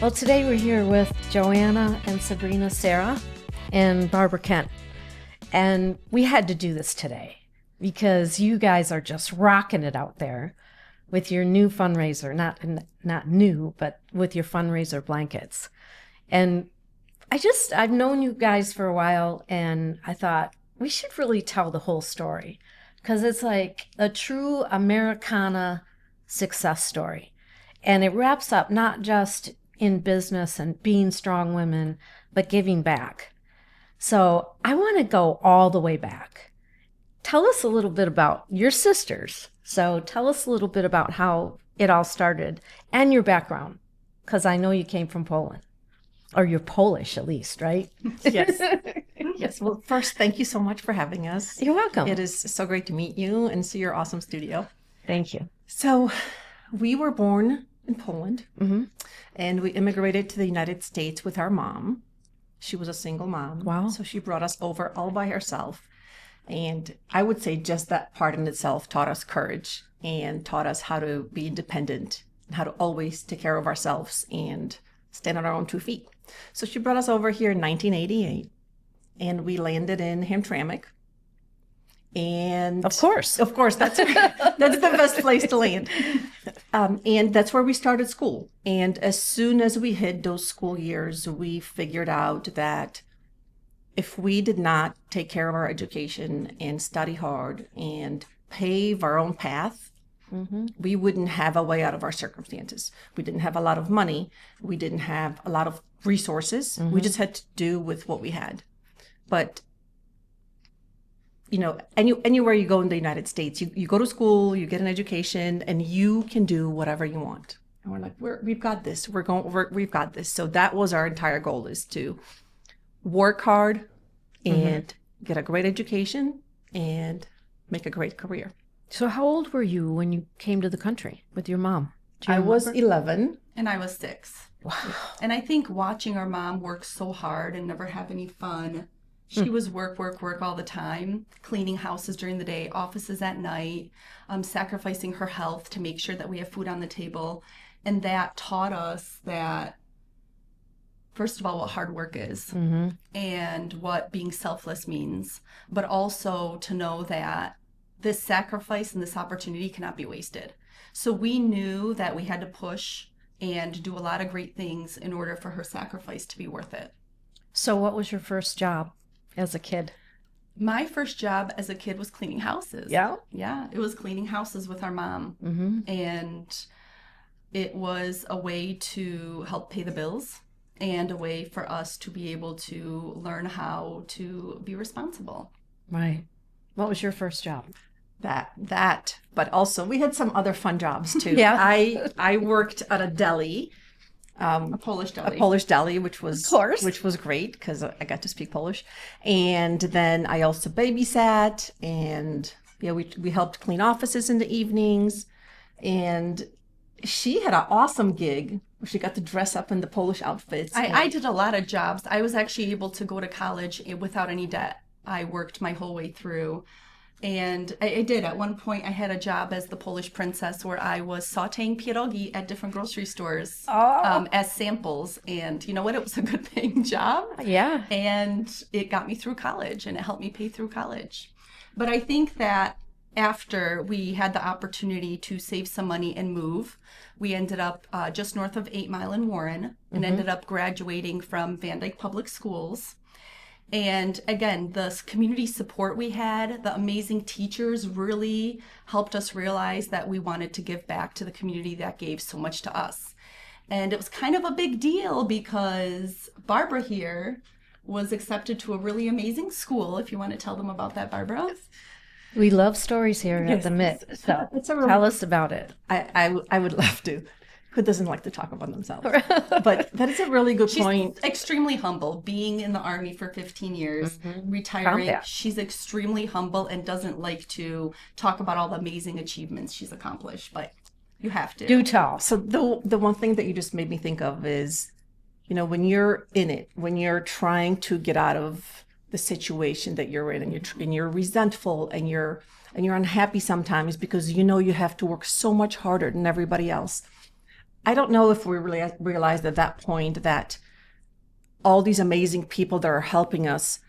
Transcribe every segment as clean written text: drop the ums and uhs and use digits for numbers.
Well, today we're here with Joanna and Sabrina Sarah and Barbara Kent. And we had to do this today because you guys are just rocking it out there with your new fundraiser. Not new, but with your fundraiser blankets. And I've known you guys for a while, and I thought we should really tell the whole story because it's like a true Americana success story. And it wraps up not just in business and being strong women, but giving back. So I want to go all the way back. Tell us a little bit about your sisters. So tell us a little bit about how it all started and your background, because I know you came from Poland, or you're Polish at least, right? Yes. Yes. Well, first, thank you so much for having us. You're welcome. It is so great to meet you and see your awesome studio. Thank you. So we were born in Poland, Mm-hmm. and we immigrated to the United States with our mom. She was a single mom. Wow. So she brought us over all by herself. And I would say just that part in itself taught us courage and taught us how to be independent and how to always take care of ourselves and stand on our own 2 feet. So she brought us over here in 1988, and we landed in Hamtramck. And Of course, that's the best place to land. And that's where we started school. And as soon as we hit those school years, we figured out that if we did not take care of our education and study hard and pave our own path, we wouldn't have a way out of our circumstances. We didn't have a lot of money. We didn't have a lot of resources. We just had to do with what we had. But you know, anywhere you go in the United States, you go to school, you get an education, and you can do whatever you want. And we're like, we've got this. We've got this. So that was our entire goal, is to work hard and get a great education and make a great career. So how old were you when you came to the country with your mom? Do you I was remember? 11. And I was 6. Wow. And I think watching our mom work so hard and never have any fun, she was work all the time, cleaning houses during the day, offices at night, sacrificing her health to make sure that we have food on the table. And that taught us that, first of all, what hard work is and what being selfless means, but also to know that this sacrifice and this opportunity cannot be wasted. So we knew that we had to push and do a lot of great things in order for her sacrifice to be worth it. So what was your first job as a kid? My first job as a kid was cleaning houses. Yeah? Yeah, it was cleaning houses with our mom. And it was a way to help pay the bills and a way for us to be able to learn how to be responsible. Right. What was your first job? But also we had some other fun jobs too. Yeah. I worked at a deli. A Polish deli. Which was Of course. which was great because I got to speak Polish. And then I also babysat, and we helped clean offices in the evenings. And she had an awesome gig where she got to dress up in the Polish outfits. I did a lot of jobs. I was actually able to go to college without any debt. I worked my whole way through. And I did. At one point, I had a job as the Polish princess where I was sauteing pierogi at different grocery stores as samples. And you know what? It was a good paying job. Yeah. And it got me through college, and it helped me pay through college. But I think that after we had the opportunity to save some money and move, we ended up just north of 8 Mile in Warren and ended up graduating from Van Dyke Public Schools. And again, the community support we had, the amazing teachers really helped us realize that we wanted to give back to the community that gave so much to us. And it was kind of a big deal because Barbara here was accepted to a really amazing school. If you want to tell them about that, Barbara. We love stories here at the Mitt. So tell us about it. I would love to. Who doesn't like to talk about themselves? But that is a really good point. She's extremely humble. Being in the Army for 15 years, retiring, she's extremely humble and doesn't like to talk about all the amazing achievements she's accomplished. But you have to. Do tell. So the one thing that you just made me think of is, you know, when you're in it, when you're trying to get out of the situation that you're in, and you're resentful and you're unhappy sometimes because you know you have to work so much harder than everybody else. I don't know if we really realized at that point that all these amazing people that are helping us,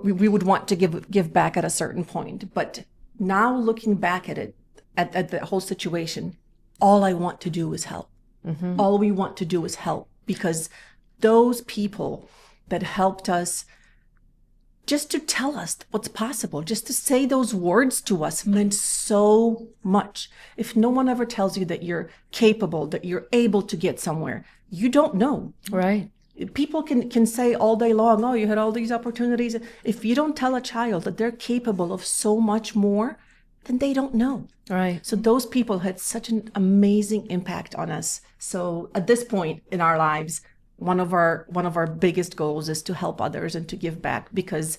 we would want to give back at a certain point. But now looking back at it, at the whole situation, all I want to do is help. Mm-hmm. All we want to do is help, because those people that helped us, just to tell us what's possible, just to say those words to us, meant so much. If no one ever tells you that you're capable, that you're able to get somewhere, you don't know. Right. People can say all day long, oh, you had all these opportunities. If you don't tell a child that they're capable of so much more, then they don't know. Right. So those people had such an amazing impact on us. So at this point in our lives, one of our biggest goals is to help others and to give back, because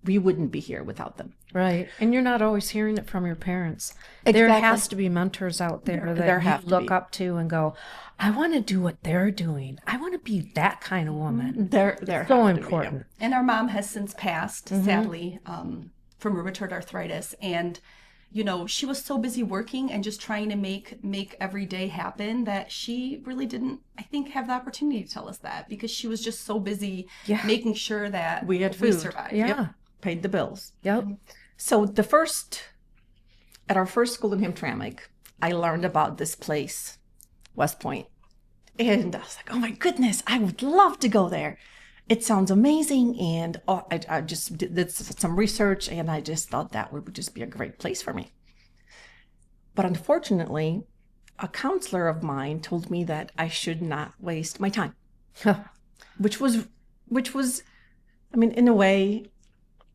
we wouldn't be here without them. Right. And you're not always hearing it from your parents. Exactly. There has to be mentors out there that you look up to and go, I want to do what they're doing. I want to be that kind of woman. They're so important. And our mom has since passed, sadly, from rheumatoid arthritis. And she was so busy working and just trying to make every day happen that she really didn't, I think, have the opportunity to tell us that, because she was just so busy making sure that we had food. We survived. Yeah. Yep. Paid the bills. Yep. So at our first school in Hamtramck, I learned about this place, West Point. And I was like, oh my goodness, I would love to go there. It sounds amazing. And I just did some research, and I just thought that would just be a great place for me. But unfortunately, a counselor of mine told me that I should not waste my time, which was, I mean, in a way,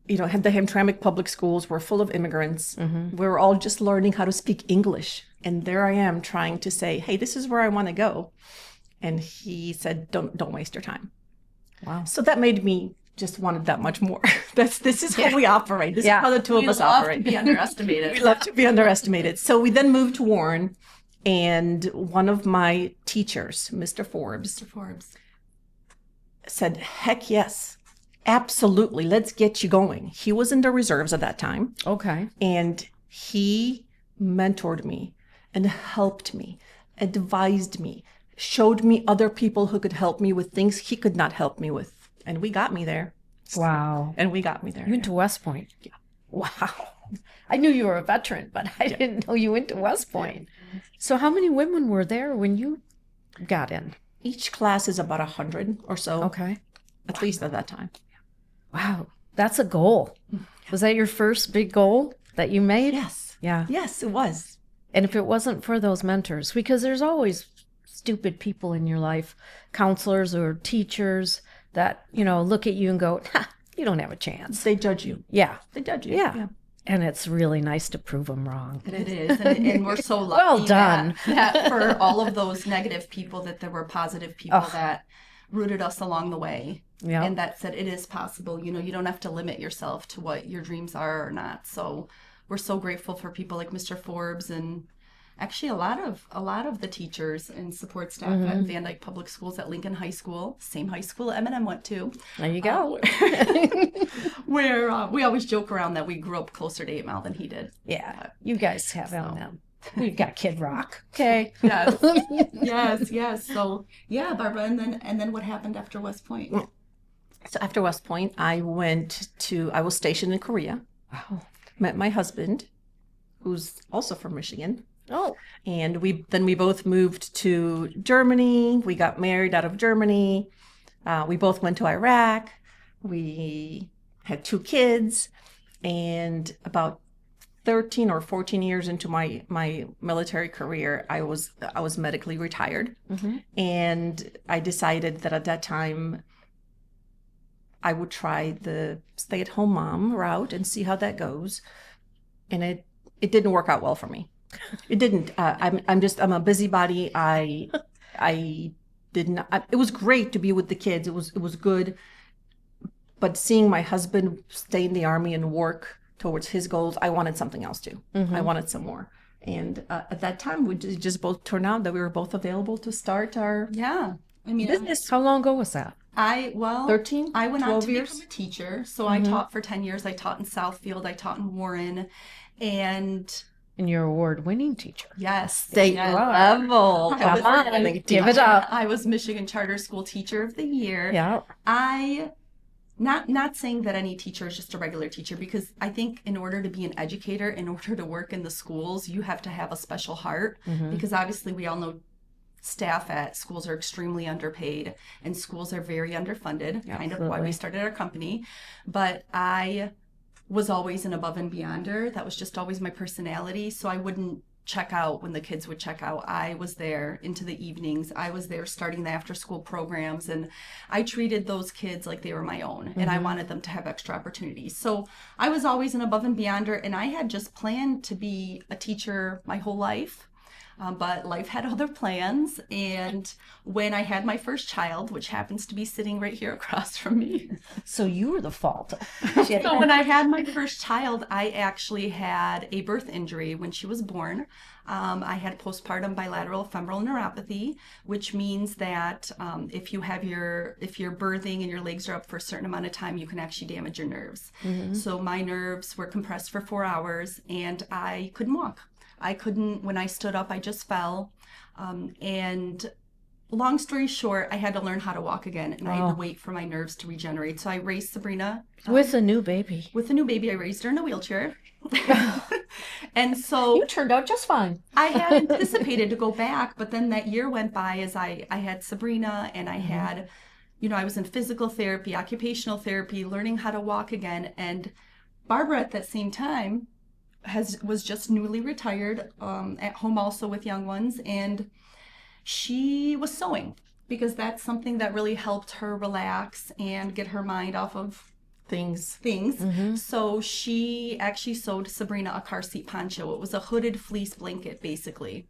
the Hamtramck public schools were full of immigrants. Mm-hmm. We were all just learning how to speak English. And there I am trying to say, hey, this is where I want to go. And he said, don't waste your time. Wow. So that made me just wanted that much more. This is how we operate. This is how the two of us operate. We love to be underestimated. We love to be underestimated. So we then moved to Warren, and one of my teachers, Mr. Forbes, said, heck yes, absolutely, let's get you going. He was in the reserves at that time. Okay. And he mentored me and helped me, advised me, showed me other people who could help me with things he could not help me with. And we got me there. Wow. And we got me there. You went to West Point? Yeah. Wow. I knew you were a veteran, but I didn't know you went to West Point. So how many women were there when you got in? Each class is about 100 or so. Okay. At least at that time. Wow. That's a goal. Was that your first big goal that you made? Yes. Yeah. Yes, it was. And if it wasn't for those mentors, because there's always stupid people in your life, counselors or teachers that, look at you and go, you don't have a chance. They judge you. Yeah. They judge you. Yeah. And it's really nice to prove them wrong. It is. And we're so lucky well done. that for all of those negative people, that there were positive people that rooted us along the way. Yep. And that said, it is possible. You don't have to limit yourself to what your dreams are or not. So we're so grateful for people like Mr. Forbes, and actually a lot of the teachers and support staff at Van Dyke Public Schools, at Lincoln High School, same high school Eminem went to. There you go. Where we always joke around that we grew up closer to 8 Mile than he did. Yeah, you guys have Eminem. We've got Kid Rock. Okay. Yes. yes. So yeah, Barbara, and then what happened after West Point? So after West Point, I was stationed in Korea. Wow. Met my husband, who's also from Michigan. Oh. And we both moved to Germany. We got married out of Germany. We both went to Iraq. We had 2 kids. And about 13 or 14 years into my military career, I was medically retired. Mm-hmm. And I decided that at that time I would try the stay-at-home mom route and see how that goes. And it didn't work out well for me. It didn't. I'm a busybody. I did not. It was great to be with the kids. It was good. But seeing my husband stay in the Army and work towards his goals, I wanted something else too. Mm-hmm. I wanted some more. And at that time, we just both turned out that we were both available to start our business. How long ago was that? 13, I went 12 on to years. become a teacher. So I taught for 10 years. I taught in Southfield. I taught in Warren. And and you're award-winning teacher. Yes. State yes. level. I was- Come on, give it up. I was Michigan Charter School Teacher of the Year. Yeah. I not saying that any teacher is just a regular teacher, because I think in order to be an educator, in order to work in the schools, you have to have a special heart, because obviously we all know staff at schools are extremely underpaid and schools are very underfunded, kind of why we started our company. But I was always an above and beyonder. That was just always my personality. So I wouldn't check out when the kids would check out. I was there into the evenings. I was there starting the after school programs, and I treated those kids like they were my own, and I wanted them to have extra opportunities. So I was always an above and beyonder, and I had just planned to be a teacher my whole life. But life had other plans, and when I had my first child, which happens to be sitting right here across from me. So you were the fault. So when I had my first child, I actually had a birth injury when she was born. I had postpartum bilateral femoral neuropathy, which means that if you're birthing and your legs are up for a certain amount of time, you can actually damage your nerves. So my nerves were compressed for 4 hours, and I couldn't walk. I couldn't, when I stood up, I just fell. And long story short, I had to learn how to walk again, and I had to wait for my nerves to regenerate. So I raised Sabrina. With a new baby. With a new baby. I raised her in a wheelchair. And so You turned out just fine. I had anticipated to go back, but then that year went by as I had Sabrina, and I had, I was in physical therapy, occupational therapy, learning how to walk again. And Barbara at that same time was just newly retired, at home also with young ones, and she was sewing, because that's something that really helped her relax and get her mind off of Things. So she actually sewed Sabrina a car seat poncho. It was a hooded fleece blanket, basically.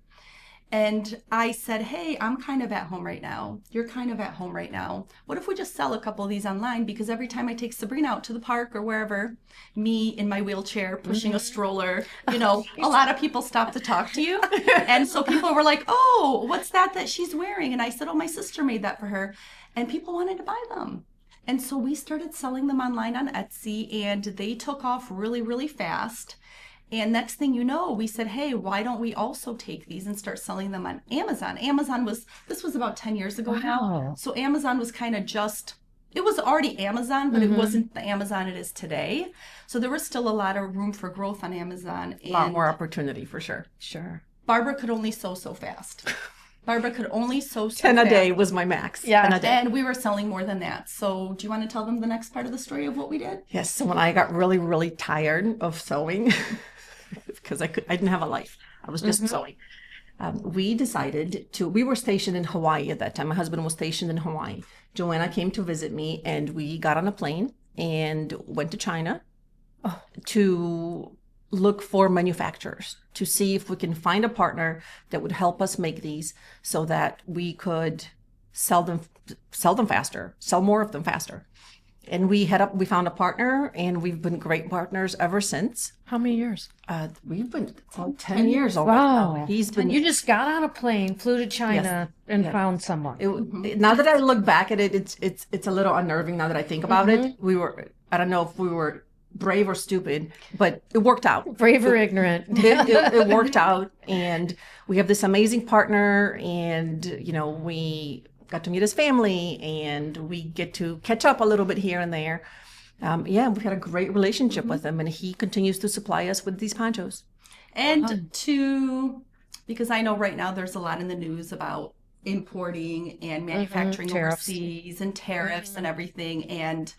And I said, hey, I'm kind of at home right now. You're kind of at home right now. What if we just sell a couple of these online? Because every time I take Sabrina out to the park or wherever, me in my wheelchair pushing a stroller, a lot of people stop to talk to you. And so people were like, oh, what's that she's wearing? And I said, oh, my sister made that for her. And people wanted to buy them. And so we started selling them online on Etsy, and they took off really, really fast. And next thing you know, we said, hey, why don't we also take these and start selling them on Amazon? This was about 10 years ago now. So Amazon was kind of it was already Amazon, but it wasn't the Amazon it is today. So there was still a lot of room for growth on Amazon. A lot more opportunity for sure. Sure. Barbara could only sew so fast. Barbara could only sew so 10 fast. a day was my max. Yeah. 10 a day. And we were selling more than that. So do you want to tell them the next part of the story of what we did? Yes. So when I got really, really tired of sewing, because I didn't have a life, I was just sewing. We decided we were stationed in Hawaii at that time. My husband was stationed in Hawaii. Joanna came to visit me, and we got on a plane and went to China to look for manufacturers, to see if we can find a partner that would help us make these so that we could sell them faster, sell more of them faster. And we found a partner, and we've been great partners ever since. How many years? We've been 10 years already. Wow. He's been. You just got on a plane, flew to China, and found someone. Now that I look back at it, it's a little unnerving now that I think about it. I don't know if we were brave or stupid, but it worked out. Brave or ignorant. It worked out, and we have this amazing partner, and we got to meet his family, and we get to catch up a little bit here and there. We've had a great relationship with him, and he continues to supply us with these ponchos. And because I know right now there's a lot in the news about importing and manufacturing overseas and tariffs and everything. And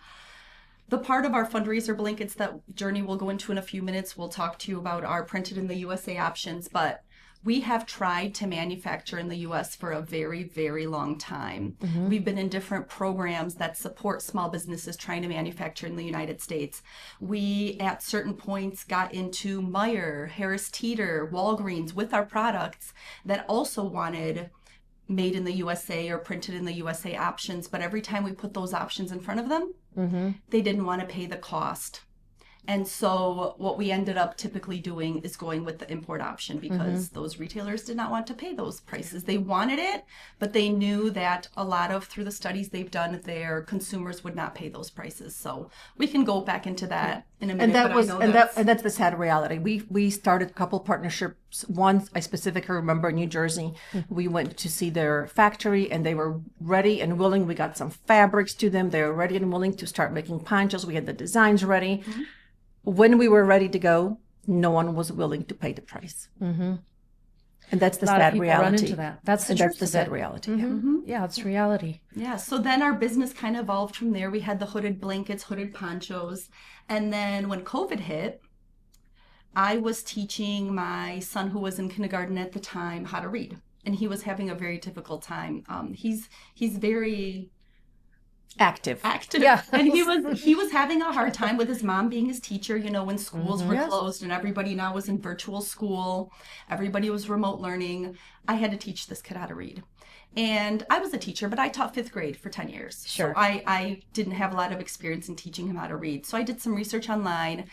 the part of our fundraiser blankets that Journey will go into in a few minutes, we'll talk to you about our printed in the USA options, but we have tried to manufacture in the U.S. for a very, very long time. We've been in different programs that support small businesses trying to manufacture in the United States. We, at certain points, got into Meijer, Harris Teeter, Walgreens with our products that also wanted made in the USA or printed in the USA options. But every time we put those options in front of them, they didn't want to pay the cost. And so what we ended up typically doing is going with the import option because those retailers did not want to pay those prices. They wanted it, but they knew that a lot of, through the studies they've done, their consumers would not pay those prices. So we can go back into that in a minute. And that's the sad reality. We started a couple partnerships. One I specifically remember in New Jersey. We went to see their factory and they were ready and willing. We got some fabrics to them. They were ready and willing to start making ponchos. We had the designs ready. When we were ready to go, no one was willing to pay the price. And that's the sad reality. Run into that. That's the sad reality. Yeah, it's reality. Yeah, so then our business kind of evolved from there. We had the hooded blankets, hooded ponchos. And then when COVID hit, I was teaching my son, who was in kindergarten at the time, how to read. And he was having a very difficult time. He's very active. Yeah. And he was having a hard time with his mom being his teacher, you know, when schools were closed and everybody now was in virtual school. Everybody was remote learning. I had to teach this kid how to read. And I was a teacher, but I taught 5th grade for 10 years. Sure. So I didn't have a lot of experience in teaching him how to read. So I did some research online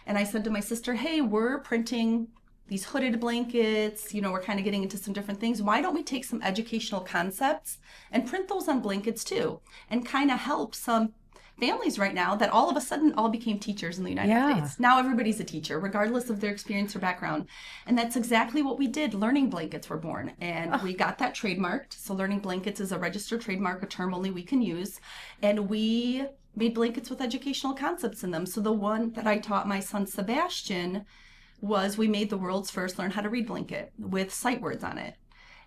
and I said to my sister, hey, we're printing these hooded blankets, you know, we're kind of getting into some different things. Why don't we take some educational concepts and print those on blankets too, and kind of help some families right now that all of a sudden all became teachers in the United States. Now everybody's a teacher, regardless of their experience or background. And that's exactly what we did. Learning blankets were born, and we got that trademarked. So learning blankets is a registered trademark, a term only we can use. And we made blankets with educational concepts in them. So the one that I taught my son Sebastian was we made the world's first learn how to read blanket with sight words on it.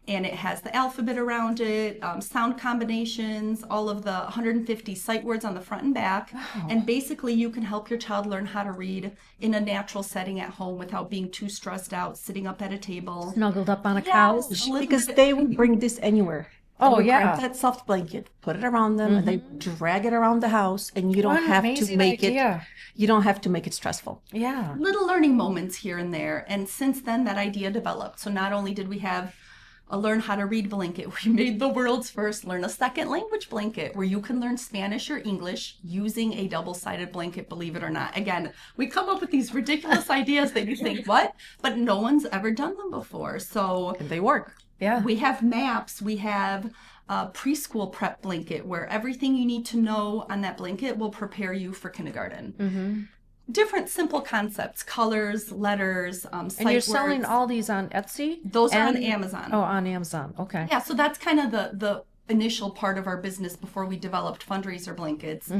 And it has the alphabet around it, sound combinations, all of the 150 sight words on the front and back. Wow. And basically you can help your child learn how to read in a natural setting at home without being too stressed out, sitting up at a table. Snuggled up on a couch. Because they will bring this anywhere. Oh, They yeah. grab that soft blanket, put it around them, and they drag it around the house, and you don't What an have to amazing make idea. you don't have to make it stressful. Yeah. Little learning moments here and there. And since then that idea developed. So not only did we have a learn how to read blanket, we made the world's first learn a second language blanket where you can learn Spanish or English using a double-sided blanket, believe it or not. Again, we come up with these ridiculous ideas that you think, what? But no one's ever done them before. So And they work. Yeah. we have maps, we have a preschool prep blanket where everything you need to know on that blanket will prepare you for kindergarten. Different simple concepts, colors, letters, sight And you're words. selling all these on Etsy? Those are on And- Amazon. Oh, on Amazon. Okay. Yeah, so that's kind of the initial part of our business before we developed fundraiser blankets.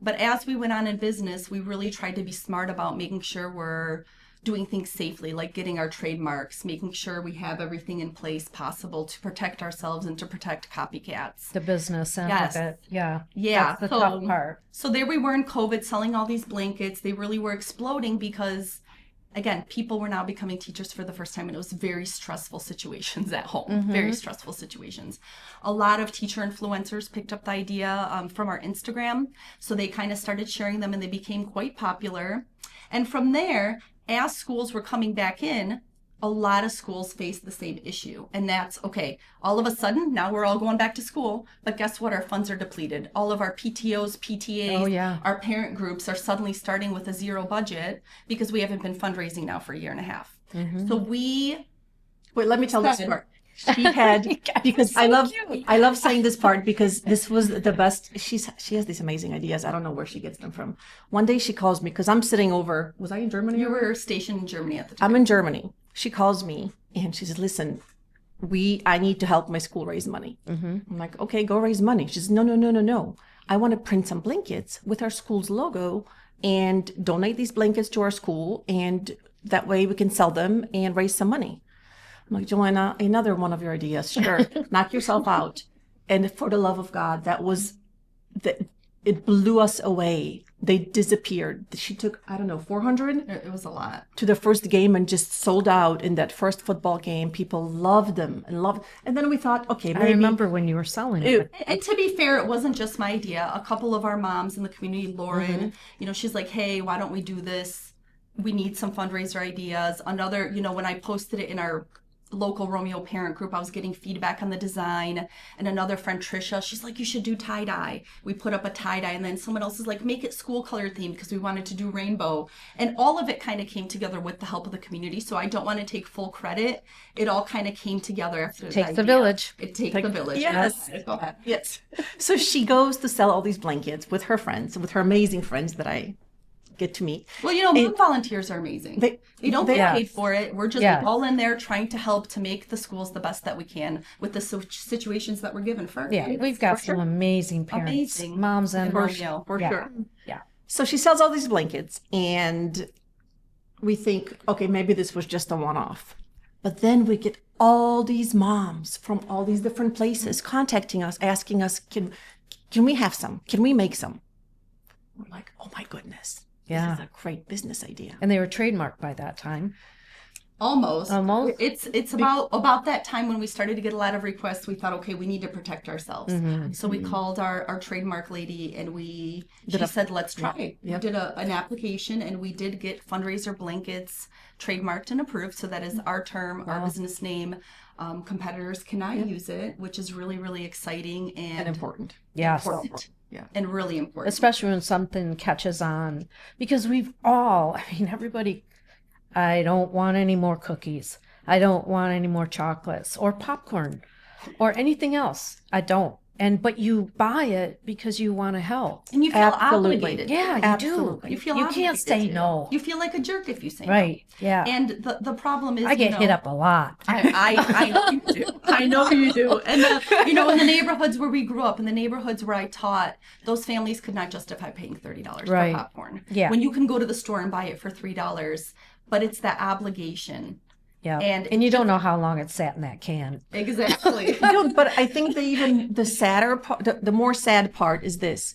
But as we went on in business, we really tried to be smart about making sure we're doing things safely, like getting our trademarks, making sure we have everything in place possible to protect ourselves and to protect copycats. The business end Yes. of it. Yeah. Yeah, That's the tough part. So there we were in COVID selling all these blankets. They really were exploding because, again, people were now becoming teachers for the first time, and it was very stressful situations at home, very stressful situations. A lot of teacher influencers picked up the idea from our Instagram. So they kind of started sharing them and they became quite popular. And from there, as schools were coming back in, a lot of schools faced the same issue. And that's, okay, all of a sudden, now we're all going back to school. But guess what? Our funds are depleted. All of our PTOs, PTAs, our parent groups are suddenly starting with a zero budget because we haven't been fundraising now for a year and a half. So wait, let me tell this part. She had, because I love saying this part because this was the best. She has these amazing ideas. I don't know where she gets them from. One day she calls me because I'm sitting over. Was I in Germany? You were stationed in Germany at the time. I'm in Germany. She calls me and she says, "Listen, I need to help my school raise money." I'm like, "Okay, go raise money." She says, "No. I want to print some blankets with our school's logo and donate these blankets to our school, and that way we can sell them and raise some money." I'm like, "Joanna, another one of your ideas. Sure, knock yourself out." And for the love of God, it blew us away. They disappeared. She took, I don't know, 400 It was a lot. to the first game and just sold out in that first football game. People loved them and then we thought, okay, maybe. I remember when you were selling it. And to be fair, it wasn't just my idea. A couple of our moms in the community, Lauren, she's like, "Hey, why don't we do this? We need some fundraiser ideas." Another, when I posted it in our local Romeo parent group, I was getting feedback on the design, and another friend, Trisha, she's like, you should do tie-dye. We put up a tie-dye, and then someone else is like, make it school color themed because we wanted to do rainbow. And all of it kind of came together with the help of the community. So I don't want to take full credit. It all kind of came together after the Takes the idea. village. It takes the village. Yes. Go ahead. Yes. So she goes to sell all these blankets with her friends, with her amazing friends that I get to meet. Well, mom volunteers are amazing. They don't get paid for it. We're just all in there trying to help to make the schools the best that we can with the situations that we're given for. Yeah, we've got some amazing parents, moms and for sure. Yeah. So she sells all these blankets, and we think, okay, maybe this was just a one-off. But then we get all these moms from all these different places contacting us, asking us, can we have some? Can we make some? We're like, oh my goodness. Yeah. This is a great business idea. And they were trademarked by that time. Almost. It's about that time when we started to get a lot of requests. We thought, okay, we need to protect ourselves. So we called our trademark lady, and she said, let's try. We did an application, and we did get Fundraiser blankets trademarked and approved. So that is our term, our business name. Competitors cannot use it, which is really, really exciting and important. Yes. Important. Yeah. And really important. Especially when something catches on. Because everybody, I don't want any more cookies. I don't want any more chocolates or popcorn or anything else. I don't. But you buy it because you want to help. And you feel obligated. Yeah, you do. You feel you can't say no. You feel like a jerk if you say no. Right. Yeah. And the problem is, I get hit up a lot. I know you do. I know you do. And in the neighborhoods where we grew up, in the neighborhoods where I taught, those families could not justify paying $30 for popcorn. Yeah. When you can go to the store and buy it for $3, but it's that obligation. Yeah, and you don't know how long it sat in that can. Exactly. But I think the sadder part, the more sad part is this: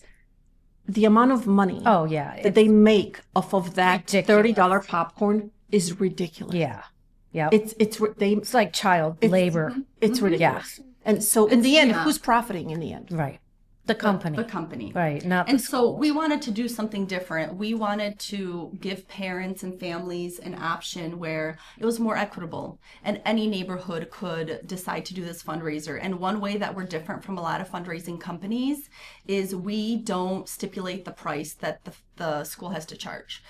the amount of money. Oh yeah, that they make off of that ridiculous. $30 popcorn is ridiculous. Yeah, yeah. It's like child labor. It's ridiculous. And so in the end, who's profiting in the end? Right. The company. The company. Right. Not and the so we wanted to do something different. We wanted to give parents and families an option where it was more equitable and any neighborhood could decide to do this fundraiser. And one way that we're different from a lot of fundraising companies is we don't stipulate the price that the school has to charge.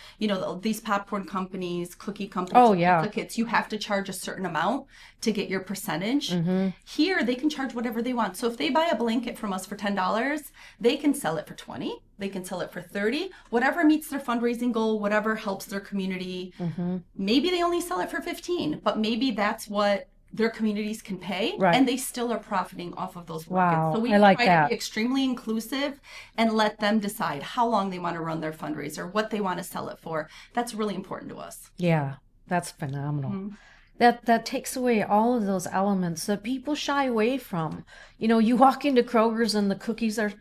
These popcorn companies, cookie companies, duplicates, you have to charge a certain amount to get your percentage. Here, they can charge whatever they want. So if they buy a blanket from us for $10, they can sell it for $20. They can sell it for $30. Whatever meets their fundraising goal, whatever helps their community. Maybe they only sell it for $15, but maybe that's what their communities can pay, and they still are profiting off of those blankets. Wow, so we try to be extremely inclusive and let them decide how long they want to run their fundraiser, what they want to sell it for. That's really important to us. Yeah, that's phenomenal. That takes away all of those elements that people shy away from. You walk into Kroger's and the cookies are,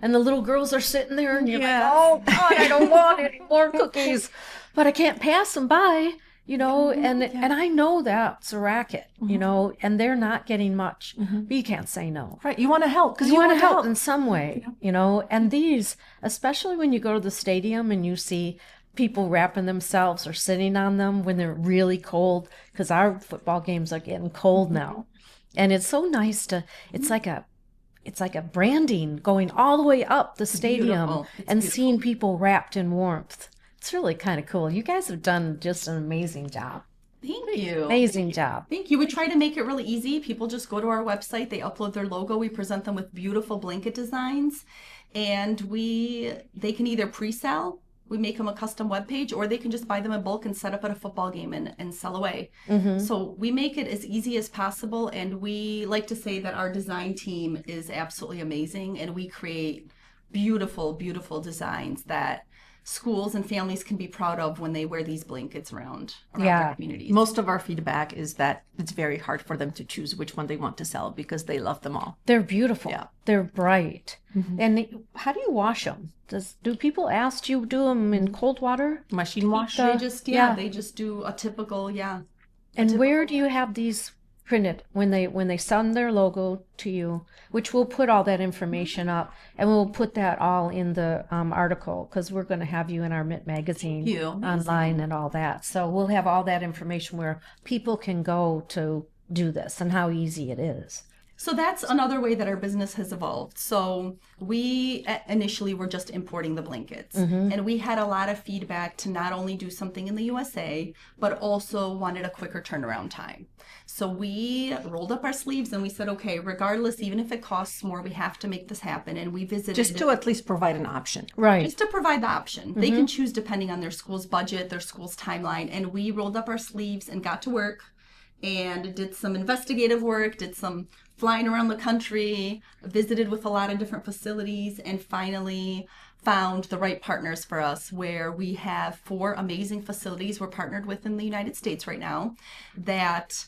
and the little girls are sitting there and you're like, oh God, I don't want any more cookies, but I can't pass them by. And I know that's a racket, and they're not getting much, but you can't say no. Right. You want to help because you want to help in some way, and these, especially when you go to the stadium and you see people wrapping themselves or sitting on them when they're really cold, because our football games are getting cold now. And it's so nice it's like a branding going all the way up the stadium and seeing people wrapped in warmth. It's really kind of cool. You guys have done just an amazing job. Thank you. Amazing job. Thank you. We try to make it really easy. People just go to our website, they upload their logo, we present them with beautiful blanket designs, and they can either pre-sell, we make them a custom web page, or they can just buy them in bulk and set up at a football game and sell away. So we make it as easy as possible, and we like to say that our design team is absolutely amazing, and we create beautiful, beautiful designs that schools and families can be proud of when they wear these blankets around their communities. Most of our feedback is that it's very hard for them to choose which one they want to sell because they love them all. They're beautiful. Yeah. They're bright. And how do you wash them? Do people ask you do them in cold water? Machine wash? They just do a typical, And where do you have these printed when they send their logo to you, which we'll put all that information up, and we'll put that all in the article, because we're going to have you in our Mitt magazine online and all that. So we'll have all that information where people can go to do this and how easy it is. So that's another way that our business has evolved. So we initially were just importing the blankets, and we had a lot of feedback to not only do something in the USA, but also wanted a quicker turnaround time. So we rolled up our sleeves and we said, okay, regardless, even if it costs more, we have to make this happen. And we visited Just to at least provide an option. Right. just to provide the option. They can choose depending on their school's budget, their school's timeline. And we rolled up our sleeves and got to work and did some investigative work, did some flying around the country, visited with a lot of different facilities, and finally found the right partners for us, where we have 4 amazing facilities we're partnered with in the United States right now that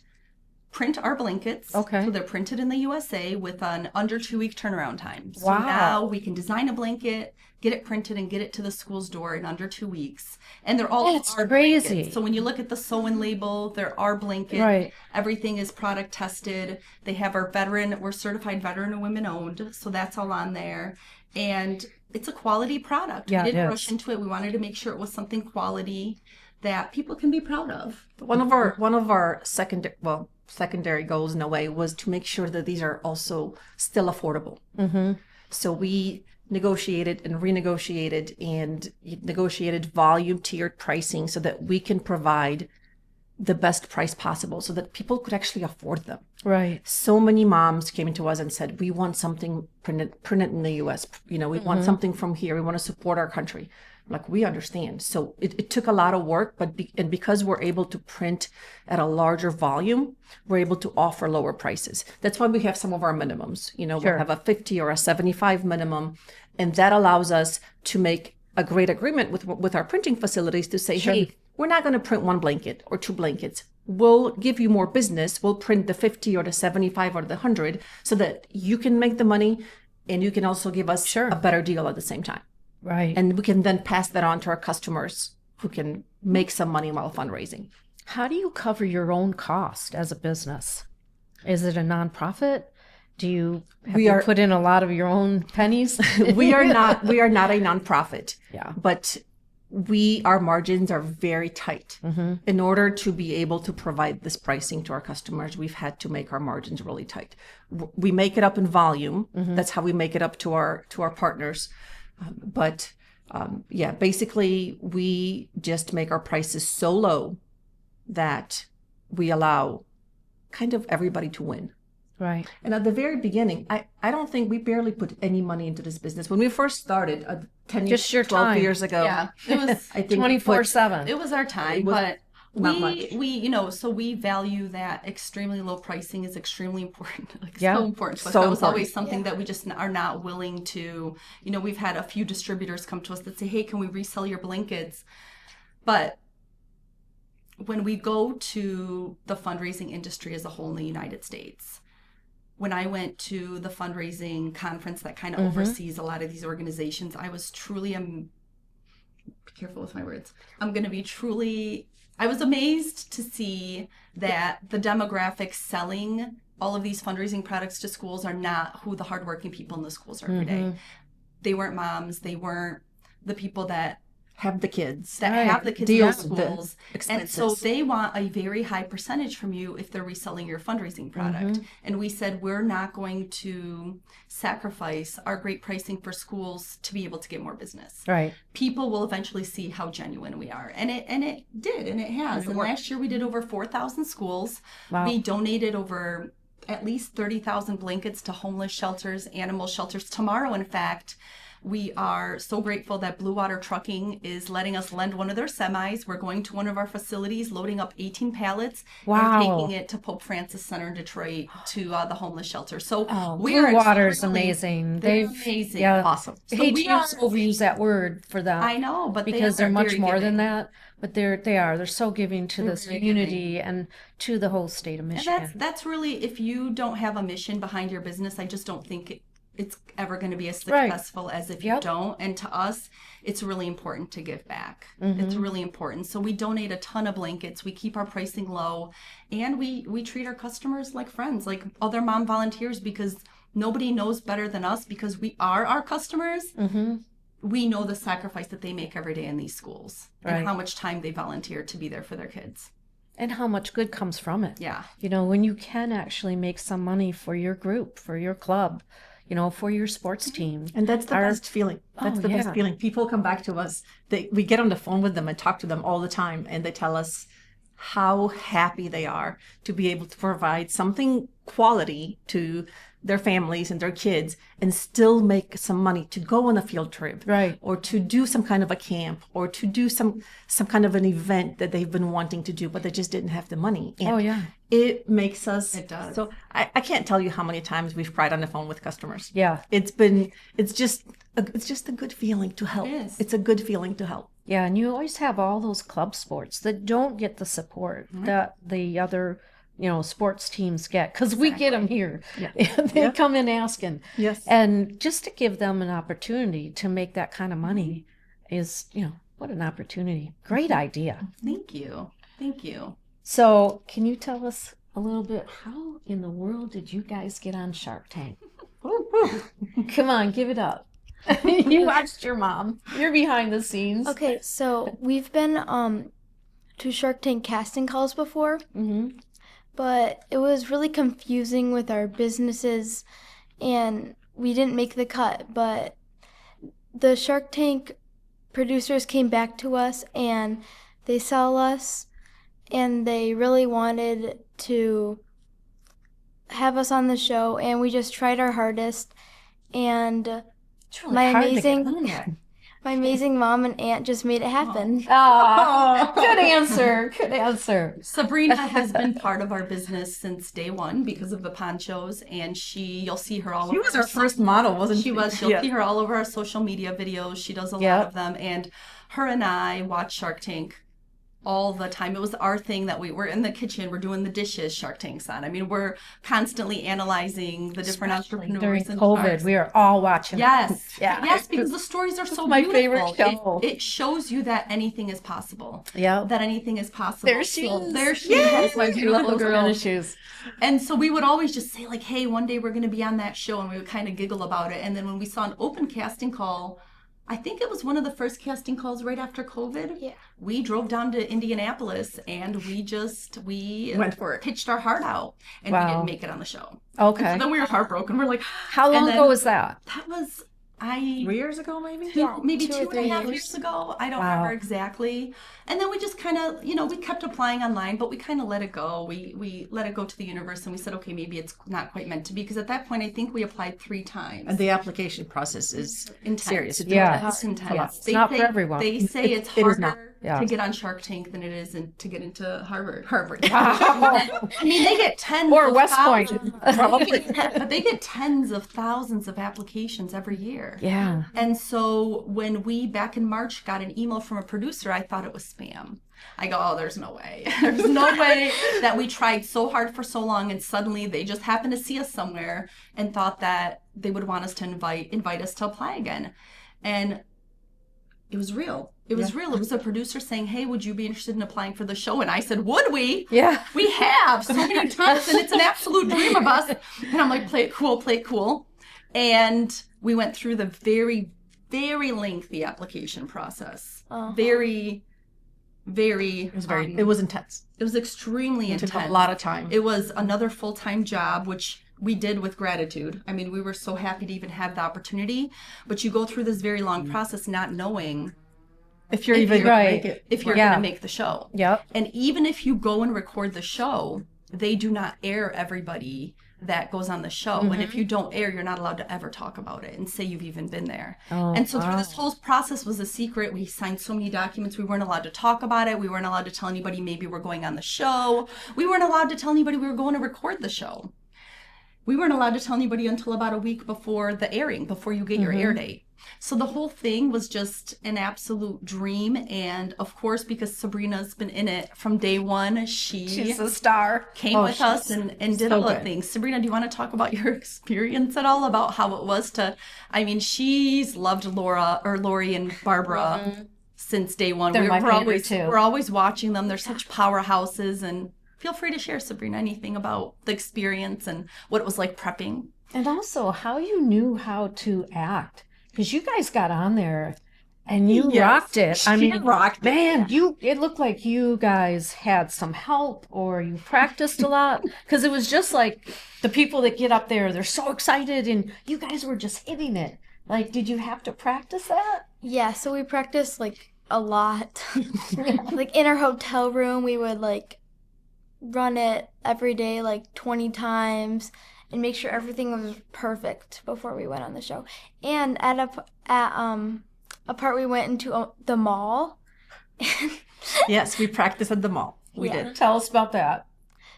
print our blankets. Okay. So they're printed in the USA with an under 2-week turnaround time. So Wow. now we can design a blanket, get it printed, and get it to the school's door in under 2 weeks. And they're all That's our crazy. blankets. So when you look at the sew-in label, they're our blanket. Right. Everything is product tested. They have we're certified veteran and women owned. So that's all on there. And it's a quality product. Yeah, We it didn't is. rush into it. We wanted to make sure it was something quality that people can be proud of. One of our secondary goals in a way was to make sure that these are also still affordable. So we negotiated and renegotiated and negotiated volume tiered pricing so that we can provide the best price possible so that people could actually afford them. Right. So many moms came to us and said, we want something printed in the US. We want something from here. We want to support our country. Like, we understand. So it took a lot of work, but because we're able to print at a larger volume, we're able to offer lower prices. That's why we have some of our minimums. Sure. We'll have a 50 or a 75 minimum, and that allows us to make a great agreement with our printing facilities to say, hey, we're not going to print 1 blanket or 2 blankets. We'll give you more business. We'll print the 50 or the 75 or the 100 so that you can make the money and you can also give us a better deal at the same time. Right. And we can then pass that on to our customers who can make some money while fundraising. How do you cover your own cost as a business? Is it a nonprofit? Do you put in a lot of your own pennies? We are not a nonprofit. Yeah. But our margins are very tight. In order to be able to provide this pricing to our customers, we've had to make our margins really tight. We make it up in volume. That's how we make it up to our partners. Basically we just make our prices so low that we allow kind of everybody to win. Right. And at the very beginning, I don't think we barely put any money into this business. When we first started 10 years, Just your 12 time. years ago. Yeah, it was I think 24/7. it was our time, was but not much. we value that extremely low pricing is extremely important. Yeah. So important to us. So That was important. always something that we just are not willing to, we've had a few distributors come to us that say, hey, can we resell your blankets? But when we go to the fundraising industry as a whole in the United States, when I went to the fundraising conference that kind of oversees a lot of these organizations, I was truly, be careful with my words, I was amazed to see that the demographics selling all of these fundraising products to schools are not who the hardworking people in the schools are every day. They weren't moms. They weren't the people that Have the kids. have the kids Deal in with the the schools. And expenses. so they want a very high percentage from you if they're reselling your fundraising product. And we said, we're not going to sacrifice our great pricing for schools to be able to get more business. Right. People will eventually see how genuine we are. And it did, and it has. And last year we did over 4,000 schools. Wow. We donated over at least 30,000 blankets to homeless shelters, animal shelters. Tomorrow, in fact, we are so grateful that Blue Water Trucking is letting us lend one of their semis. We're going to one of our facilities, loading up 18 pallets, Wow. and taking it to Pope Francis Center in Detroit to the homeless shelter. So Blue Water's extremely- amazing. They're They've amazing. Yeah. Awesome. I hate we to are- overuse that word for them. I know, but because they're much very more than giving. that. But they're so giving to this very community and to the whole state of And Michigan. that's really, if you don't have a mission behind your business, I just don't think it's ever going to be as Right. successful as if you Yep. don't. And to us, it's really important to give back. Mm-hmm. It's really important. So we donate a ton of blankets. We keep our pricing low, and we treat our customers like friends, like other mom volunteers, because nobody knows better than us, because we are our customers. Mm-hmm. We know the sacrifice that they make every day in these schools Right. and how much time they volunteer to be there for their kids. And how much good comes from it. Yeah. You know, when you can actually make some money for your group, for your club, you know, for your sports team. And that's the best feeling. That's the best feeling. People come back to us. We get on the phone with them and talk to them all the time, and they tell us how happy they are to be able to provide something quality to their families and their kids and still make some money to go on a field trip, Right. or to do some kind of a camp, or to do some kind of an event that they've been wanting to do, but they just didn't have the money. And it makes us, It does. so I can't tell you how many times we've cried on the phone with customers. Yeah. It's just a good feeling to help. It is. It's a good feeling to help. Yeah, and you always have all those club sports that don't get the support that the other, you know, sports teams get, because we get them here. Yeah. They come in asking. Yes. And just to give them an opportunity to make that kind of money is, you know, what an opportunity. Great idea. Thank you. Thank you. So can you tell us a little bit, how in the world did you guys get on Shark Tank? Come on, give it up. You watched your mom. You're behind the scenes. Okay, so we've been to Shark Tank casting calls before, but it was really confusing with our businesses, and we didn't make the cut. But the Shark Tank producers came back to us, and they saw us, and they really wanted to have us on the show, and we just tried our hardest. And It's really hard to get on there. my amazing mom and aunt just made it happen. Oh, good answer. Good answer. Sabrina has been part of our business since day one because of the ponchos, and you'll see her all over. She was our first model, wasn't she? She was. You'll see her all over our social media videos. She does a lot of them, and her and I watch Shark Tank all the time. It was our thing that we were in the kitchen, we're doing the dishes, Shark Tank's on. I mean, we're constantly analyzing the different entrepreneurs. During and COVID, sharks. we are all watching. Yes. Yeah. Yes, because the stories are so my beautiful. favorite show. It shows you that anything is possible. Yeah. That anything is possible. There she is. There she is. My beautiful girl. Shoes. And so we would always just say like, hey, one day we're going to be on that show, and we would kind of giggle about it. And then when we saw an open casting call, I think it was one of the first casting calls right after COVID. Yeah. We drove down to Indianapolis, and we went for it. Pitched our heart out, and we didn't make it on the show. Okay. And so then we were heartbroken. We're like, How long ago was that? that was 3 years ago, maybe? maybe 2 or 3 2.5 years. years ago. I don't remember exactly. And then we just kind of, we kept applying online, but we kind of let it go. We let it go to the universe, and we said, okay, maybe it's not quite meant to be. Because at that point, I think we applied 3 times. And the application process is Intense. serious. It's Yeah. It's intense. Yeah. It's not for everyone. They say it's it is harder not. Yeah. to get on Shark Tank than it is to get into Harvard. Wow. I mean, they get tens Or of West Point. thousands, Probably. but they get tens of thousands of applications every year. Yeah. And so when we, back in March, got an email from a producer, I thought it was spam. I go, oh, there's no way. There's no way that we tried so hard for so long, and suddenly they just happened to see us somewhere and thought that they would want us to invite us to apply again. And it was real. It was real. It was a producer saying, hey, would you be interested in applying for the show? And I said, would we? Yeah. We have so many times, and it's an absolute dream of us. And I'm like, play it cool, play it cool. And we went through the very, very lengthy application process. Very, very. it was intense. It was extremely It intense. took a lot of time. It was another full-time job, which we did with gratitude. I mean, we were so happy to even have the opportunity. But you go through this very long process not knowing if you're even going to make it. if you're going to make the show. Yep. And even if you go and record the show, they do not air everybody that goes on the show. And if you don't air, you're not allowed to ever talk about it and say you've even been there. And so through this whole process was a secret. We signed so many documents. We weren't allowed to talk about it. We weren't allowed to tell anybody maybe we're going on the show. We weren't allowed to tell anybody we were going to record the show. We weren't allowed to tell anybody until about a week before the airing, before you get your air date. So the whole thing was just an absolute dream. And of course, because Sabrina's been in it from day one, She's a star. came with us and did all the things. Sabrina, do you want to talk about your experience at all, about how it was to, I mean, she's loved Lori and Barbara since day one. They're my favorite too. We're always watching them. They're such powerhouses. And feel free to share, Sabrina, anything about the experience and what it was like prepping. And also how you knew how to act. Because you guys got on there And you Yes, rocked it. I she mean, rocked it. man, it looked like you guys had some help or you practiced a lot because it was just like the people that get up there, they're so excited and you guys were just hitting it. Like, did you have to practice that? Yeah, so we practiced like a lot. Like in our hotel room, we would like run it every day like 20 times and make sure everything was perfect before we went on the show. And at a part we went into the mall. Yes, we practiced at the mall. We Yeah. did. Tell us about that.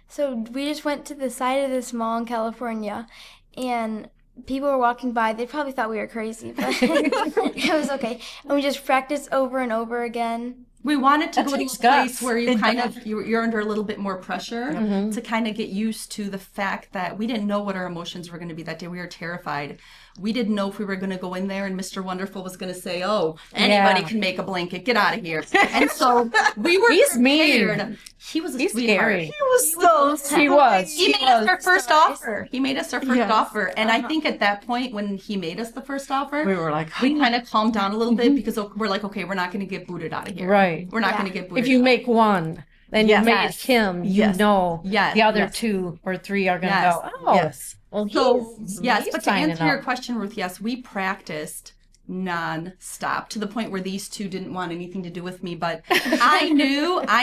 So we just went to the side of this mall in California, and people were walking by. They probably thought we were crazy, but it was okay. And we just practiced over and over again. We wanted to That go to a takes place guts. where you kind of you're under a little bit more pressure to kind of get used to the fact that we didn't know what our emotions were going to be that day. We were terrified. We didn't know if we were going to go in there and Mr. Wonderful was going to say, "Oh, anybody can make a blanket. Get out of here." And so we were He's prepared. mean. He was a He's sweetheart. scary. He was so He was. He made us our first offer. He made us our first Yes. offer. And I think at that point, when he made us the first offer, We were like, we kind of calmed down a little bit because we're like, okay, we're not going to get booted out of here. Right. We're not Yeah. going to get booted If you out. make one, then you Yes. make Yes. him, you Yes. know Yes. the other Yes. 2 or 3 are going to Yes. go, oh, Yes. well, So, yes, he's but to signing answer your up. question, Ruth, yes, we practiced non-stop to the point where these 2 didn't want anything to do with me. But I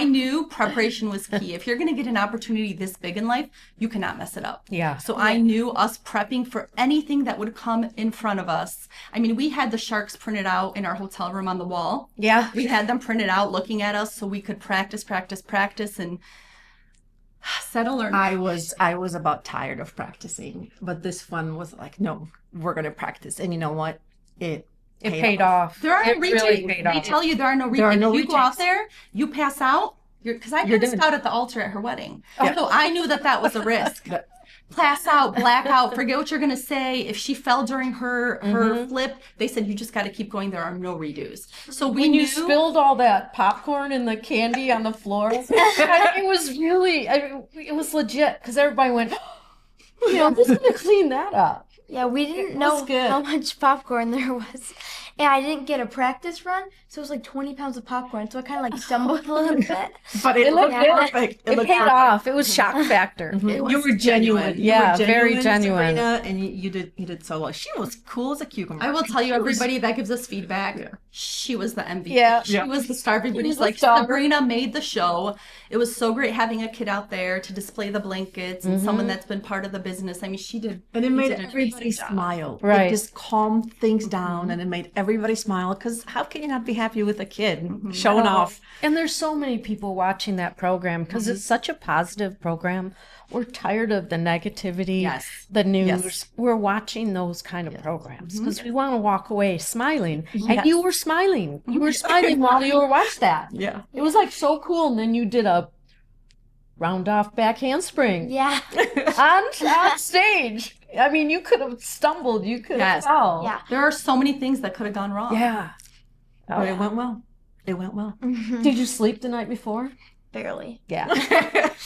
knew preparation was key. If you're going to get an opportunity this big in life, you cannot mess it up. Yeah. So I knew us prepping for anything that would come in front of us. I mean, we had the sharks printed out in our hotel room on the wall. Yeah. We had them printed out looking at us so we could practice, and settle or I was about tired of practicing, but this one was like, no, we're gonna practice. And you know what? It paid off. There are no It really retakes. paid They off. tell you there are no retakes. There are no If you go out retakes. there, you pass out. Because I You're passed done. out at the altar at her wedding. Yeah. So I knew that was a risk. Pass out, black out, forget what you're going to say. If she fell during her flip, they said, you just got to keep going. There are no redos. So we When knew. you spilled all that popcorn and the candy on the floor, it was really, it was legit because everybody went, who's going to clean that up? Yeah, we didn't was know good. how much popcorn there was. And I didn't get a practice run, so it was like 20 pounds of popcorn. So I kind of like stumbled a little bit. But it looked good. perfect. It looked paid perfect. off. It was shock factor. You were genuine. Yeah, You were very genuine. Sabrina, and you did so well. She was cool as a cucumber. I will tell you, everybody that gives us feedback, she was the MVP. Yeah. She Yeah. was the star. Everybody's was the like, star. Sabrina made the show. It was so great having a kid out there to display the blankets and someone that's been part of the business. I mean, she did. And it you made did an everybody amazing job. smile. Right. It just calmed things down, and it made everybody smile. Because how can you not be happy with a kid showing off? And there's so many people watching that program because it's such a positive program. We're tired of the negativity, Yes. the news. Yes. We're watching those kind of programs because we want to walk away smiling. And you were smiling. You were smiling while you were watching that. Yeah. It was like so cool. And then you did a round off back handspring Yeah. on stage. I mean, you could have stumbled. You could have Yes. fell. Yeah. There are so many things that could have gone wrong. Yeah. But it went well. It went well. Did you sleep the night before? Barely. Yeah.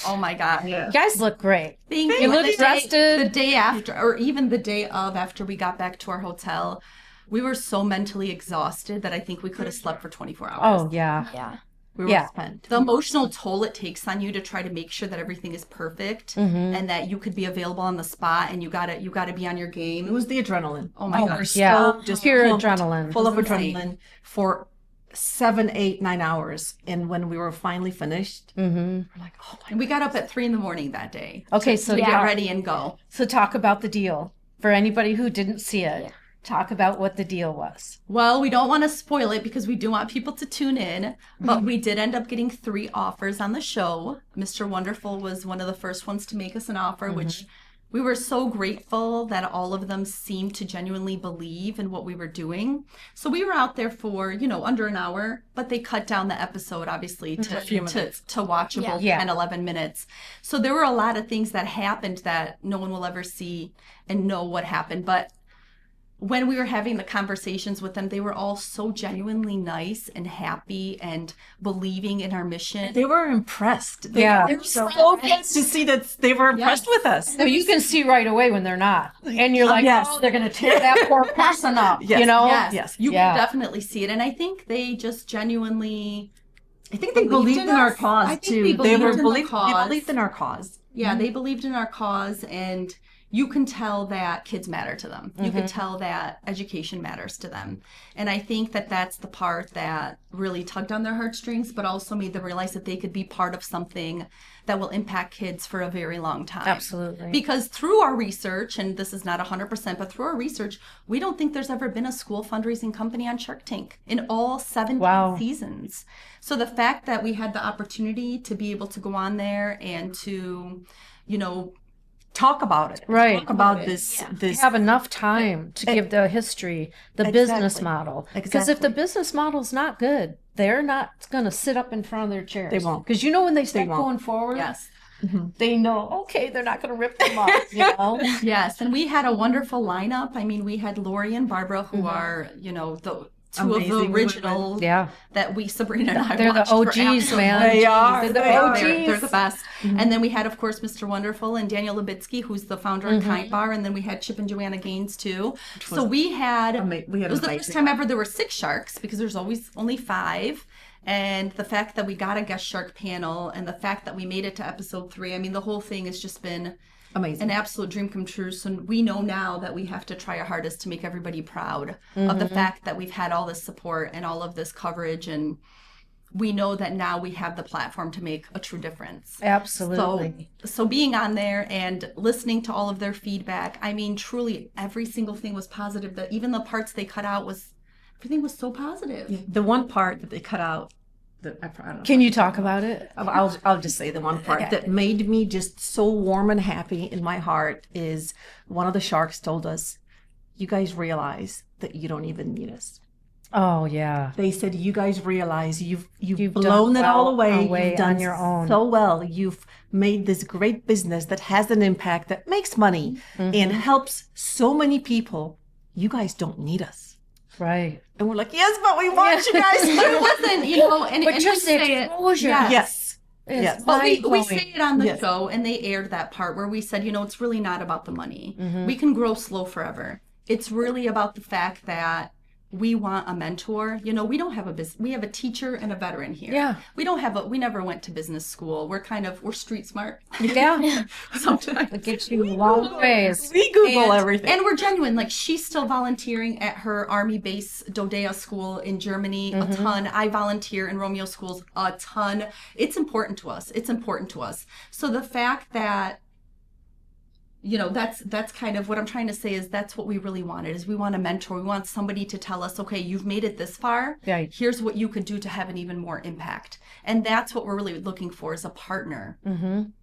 Oh my God. You guys look great. Thank You you. look The day- rested. The day after, or even the day of after we got back to our hotel, we were so mentally exhausted that I think we could have slept for 24 hours. Oh, yeah. Yeah. We were Yeah. spent. The emotional toll it takes on you to try to make sure that everything is perfect and that you could be available on the spot and you gotta be on your It game. was the adrenaline. Oh my gosh. Yeah. So just Pure pumped, adrenaline. full of It was insane. adrenaline for 7, 8, 9 hours. And when we were finally finished, we're like, oh my And we got up at 3 a.m. that day Okay, so to get yeah. ready and go. So talk about the deal. For anybody who didn't see it, talk about what the deal was. Well, we don't want to spoil it because we do want people to tune in, but we did end up getting 3 offers on the show. Mr. Wonderful was one of the first ones to make us an offer, which we were so grateful that all of them seemed to genuinely believe in what we were doing. So we were out there for, under an hour, but they cut down the episode, obviously, to watchable Yeah. 10, 11 minutes. So there were a lot of things that happened that no one will ever see and know what happened. But when we were having the conversations with them, they were all so genuinely nice and happy and believing in our mission. They were impressed. They Yeah. were so glad to see that they were impressed with us. So you can see right away when they're not. And you're like, Yes. oh, they're going to tear that poor person up, Yes. you know? Yes, you Yeah. can definitely see it. And I think they just genuinely, I think they believed in our us. cause I think too. they They believed in the believed cause. in our cause. yeah, they believed in our cause, and you can tell that kids matter to them. You can tell that education matters to them. And I think that that's the part that really tugged on their heartstrings, but also made them realize that they could be part of something that will impact kids for a very long time. Absolutely. Because through our research, and this is not 100%, but through our research, we don't think there's ever been a school fundraising company on Shark Tank in all 17 Wow. seasons. So the fact that we had the opportunity to be able to go on there and to, Talk about it. Right. Talk about this. This. have enough time to give the history, the business Exactly. model. Because if the business model's not good, they're not going to sit up in front of their chairs. They won't. Because when they start won't. going forward, Yes. they know, okay, they're not going to rip them off, you know? Yes, and we had a wonderful lineup. I mean, we had Lori and Barbara, who are, the two of the Amazing original Yeah. that Sabrina and I They're the watched for OGs, absolute man. They are. They're the They are. OGs. They're the best. And then we had, of course, Mr. Wonderful and Daniel Lubitsky, who's the founder of Kind Bar. And then we had Chip and Joanna Gaines, too. So we had, we had it was the amazing first time ever there were 6 sharks, because there's always only 5. And the fact that we got a guest shark panel and the fact that we made it to episode 3, I mean, the whole thing has just been Amazing. an absolute dream come true. So we know now that we have to try our hardest to make everybody proud of the fact that we've had all this support and all of this coverage, and we know that now we have the platform to make a true difference. Absolutely. So being on there and listening to all of their feedback, I mean, truly every single thing was positive. That even the parts they cut out everything was so positive. The one part that they cut out, that I don't know. Can you talk about it? I'll just say the one part that made me just so warm and happy in my heart is one of the sharks told us, "You guys realize that you don't even need us." Oh, yeah. They said, "You guys realize you've You've blown done it all well away. You've done on your own. so well. You've made this great business that has an impact, that makes money and helps so many people. You guys don't need us." Right. And we're like, "Yes, but we want you guys But it to." wasn't, and But and just we the say it. exposure. Yes. Yes. It's Yes. But we mind-blowing. say it on the Yes. show, and they aired that part where we said, it's really not about the money. We can grow slow forever. It's really about the fact that we want a mentor. We don't have a business. We have a teacher and a veteran here. Yeah. We never went to business school. We're street smart. Yeah. Sometimes. It gets you a long ways. We Google everything. And we're genuine. Like, she's still volunteering at her Army base Dodea school in Germany a ton. I volunteer in Romeo schools a ton. It's important to us. So the fact that, that's kind of what I'm trying to say, is that's what we really wanted, is we want a mentor. We want somebody to tell us, okay, you've made it this far. Right. Here's what you could do to have an even more impact. And that's what we're really looking for, is a partner.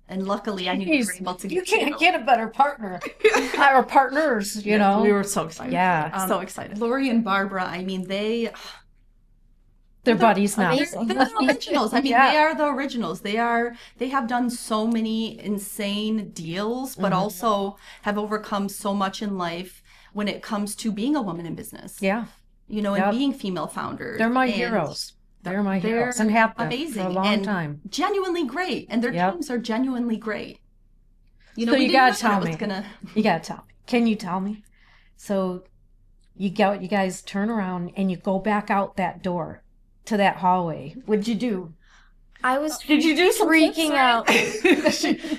And luckily, I knew we were able to You get can't get a better partner. Or partners, you know. We were so excited. Yeah. So excited. Lori and Barbara, I mean, They're buddies now. they're the originals. I mean, Yeah. they are the originals. They have done so many insane deals, but also have overcome so much in life when it comes to being a woman in business. Yeah. And being female founders. They're my And heroes. They're my they're heroes. And have been amazing for a long and time. genuinely great. And their Yep. teams are genuinely great. So we you didn't gotta know tell it was me. gonna- You gotta tell me. Can you tell me? So you guys turn around and you go back out that door to that hallway. What'd you do? I was Did you do some freaking out.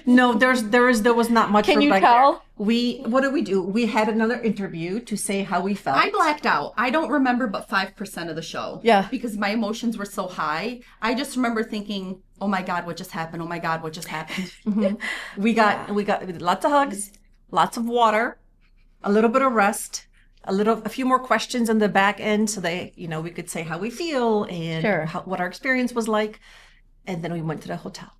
No, there was not much. Can for you back tell? there. What did we do? We had another interview to say how we felt. I blacked out. I don't remember but 5% of the show. Yeah. Because my emotions were so high. I just remember thinking, oh my God, what just happened? Oh my God, what just happened? We got lots of hugs, lots of water, a little bit of rest, a few more questions in the back end, so they, we could say how we feel and Sure. what our experience was like, and then we went to the hotel,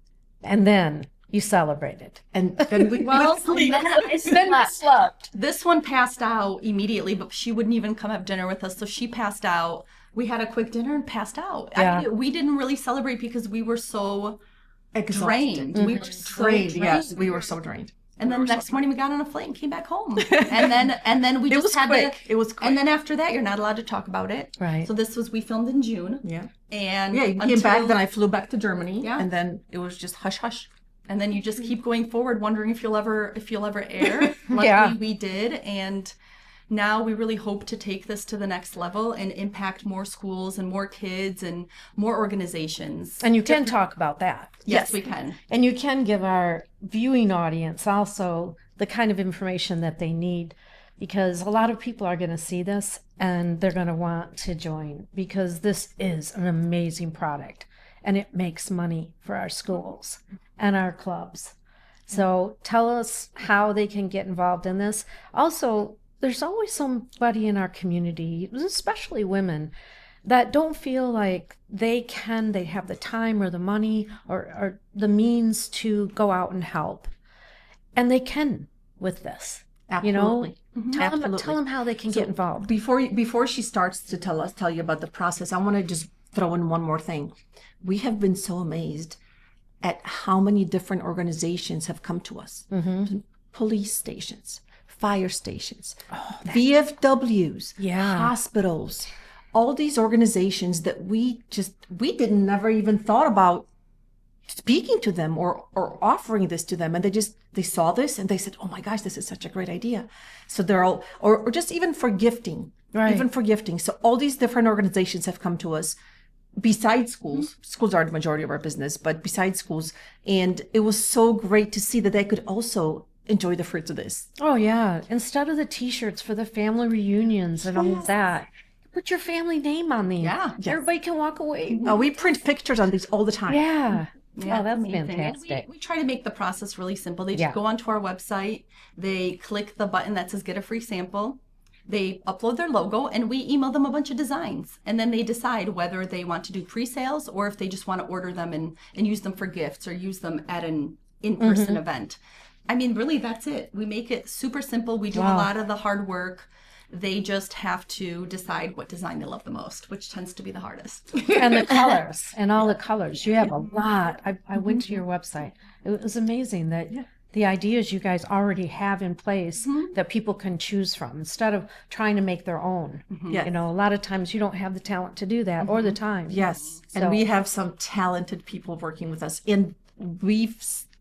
And then you celebrated. and then we went to sleep. Then you slept. This one passed out immediately, but she wouldn't even come have dinner with us. So she passed out. We had a quick dinner and passed out. Yeah. We didn't really celebrate because we were so Exhausted. drained. We were so Drained. drained. Yes, we were so drained. And then the next morning we got on a flight and came back home. And then we It just was had quick. to. It was quick. And then after that, you're not allowed to talk about it. Right. So we filmed in June. Yeah. And Yeah, you came back, then I flew back to Germany. Yeah. And then it was just hush hush. And then you just keep going forward, wondering if you'll ever air. Luckily, Yeah. we did, and now we really hope to take this to the next level and impact more schools and more kids and more organizations. And you can talk about that. Yes, we can. And you can give our viewing audience also the kind of information that they need, because a lot of people are going to see this and they're going to want to join, because this is an amazing product and it makes money for our schools and our clubs. So tell us how they can get involved in this. Also, there's always somebody in our community, especially women, that don't feel like they have the time or the money or the means to go out and help. And they can with this. Absolutely. Tell them how they can get involved. Before she starts to tell you about the process, I want to just throw in one more thing. We have been so amazed at how many different organizations have come to us. Police stations, fire stations, VFWs, hospitals, all these organizations that we didn't never even thought about speaking to them or offering this to them. And they saw this and they said, oh my gosh, this is such a great idea. So they're all, or just even for gifting, even for gifting. So all these different organizations have come to us besides schools. Schools are the majority of our business, but besides schools. And it was so great to see that they could also enjoy the fruits of this. Oh yeah. Instead of the t-shirts for the family reunions and all of that, put your family name on these. Yeah. Everybody can walk away. We print pictures on these all the time. Yeah. Yeah, Oh, that's amazing. fantastic. And we try to make the process really simple. They just go onto our website, they click the button that says get a free sample, they upload their logo, and we email them a bunch of designs. And then they decide whether they want to do pre-sales or if they just want to order them and use them for gifts or use them at an in-person event. I mean, really, that's it. We make it super simple. We do a lot of the hard work. They just have to decide what design they love the most, which tends to be the hardest. And the colors and all the colors. You have a lot. I went to your website. It was amazing that the ideas you guys already have in place that people can choose from instead of trying to make their own. Yes. You know, a lot of times you don't have the talent to do that or the time. Yes. So- And we have some talented people working with us. And we've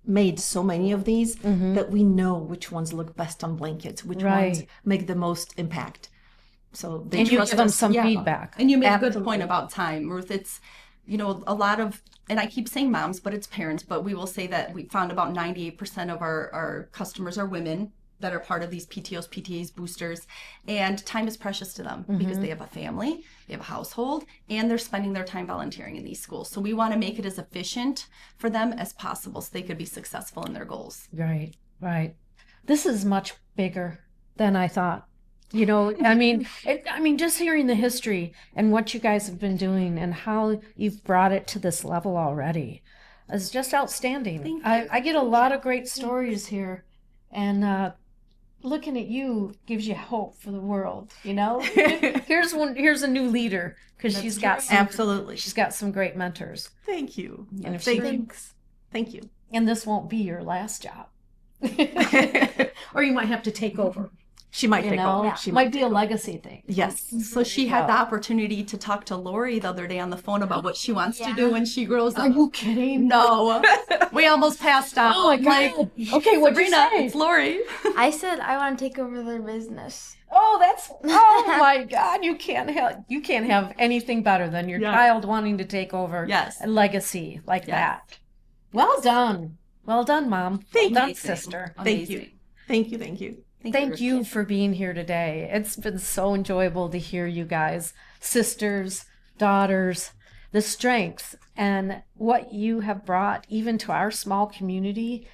made so many of these that we know which ones look best on blankets, which ones make the most impact. So they And you trust give them us. some feedback. And you make a good point about time, Ruth. It's, you know, a lot of, and I keep saying moms, but it's parents, but we will say that we found about 98% of our customers are women that are part of these PTOs, PTAs, boosters, and time is precious to them because they have a family, they have a household, and they're spending their time volunteering in these schools. So we want to make it as efficient for them as possible so they could be successful in their goals. Right, right. This is much bigger than I thought. You know, I mean, just hearing the history and what you guys have been doing and how you've brought it to this level already is just outstanding. I get a lot of great stories here, and looking at you gives you hope for the world. You know, here's a new leader because she's got some great mentors. Thank you. And if Thank you. And this won't be your last job, or you might have to take over. She might take over. She might be a legacy thing. Yes. So she had the opportunity to talk to Lori the other day on the phone about what she wants to do when she grows up. Are you kidding? No. We almost passed out. Oh my God. Okay, what'd you Sabrina, say? it's Lori. I said I want to take over their business. Oh my God, you can't have anything better than your child wanting to take over a legacy like that. Well done, Mom. Well done, sister. Thank you. Thank you for being here today. It's been so enjoyable to hear you guys, sisters, daughters, the strengths and what you have brought even to our small community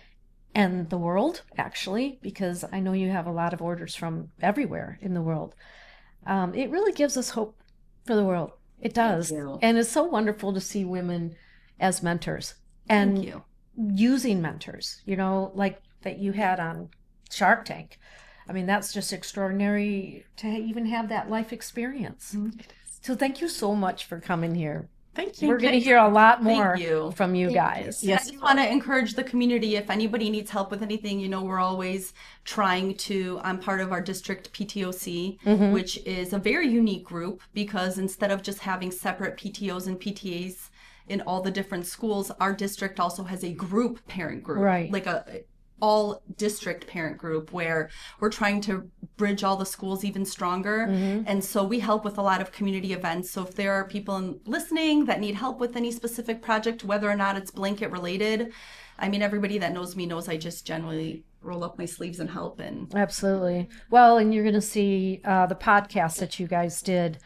and the world, actually, because I know you have a lot of orders from everywhere in the world. It really gives us hope for the world. It does. And it's so wonderful to see women as mentors and using mentors, you know, like that you had on Shark Tank. I mean, that's just extraordinary to even have that life experience. So thank you so much for coming here. Thank you. We're going to hear a lot more Thank you. from you Thank you. guys. Yes. I just want to encourage the community. If anybody needs help with anything, we're always trying to. I'm part of our district PTOC, which is a very unique group because instead of just having separate PTOs and PTAs in all the different schools, our district also has a group parent group, Right. like a all district parent group where we're trying to bridge all the schools even stronger. And so we help with a lot of community events. So if there are people listening that need help with any specific project, whether or not it's blanket related, I mean, everybody that knows me knows I just generally roll up my sleeves and help. And Absolutely. Well, and you're going to see the podcast that you guys did,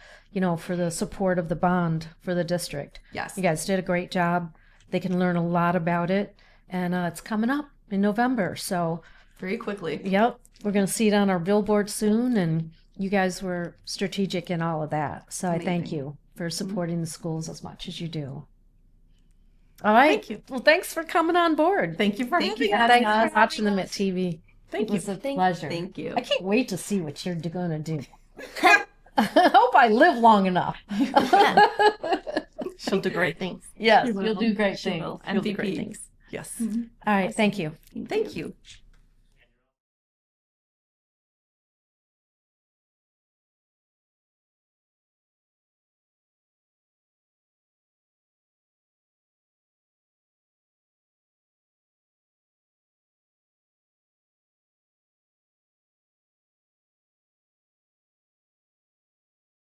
for the support of the bond for the district. yes, You guys did a great job. They can learn a lot about it. And it's coming up in November. So, very quickly. yep, we're going to see it on our billboard soon. And you guys were strategic in all of that. So I thank Amazing. you for supporting the schools as much as you do. All right. Thank you. Well, thanks for coming on board. Thank you for Thank having you. us. Thanks for watching the Mitt TV. Thank It was you. a pleasure. Thank you. I can't wait to see what you're going to do. I hope I live long enough. She'll do great things. Yes, She will. you'll do great She things. will. She'll do great MVP. things. Yes. All right, thank you. Thank you.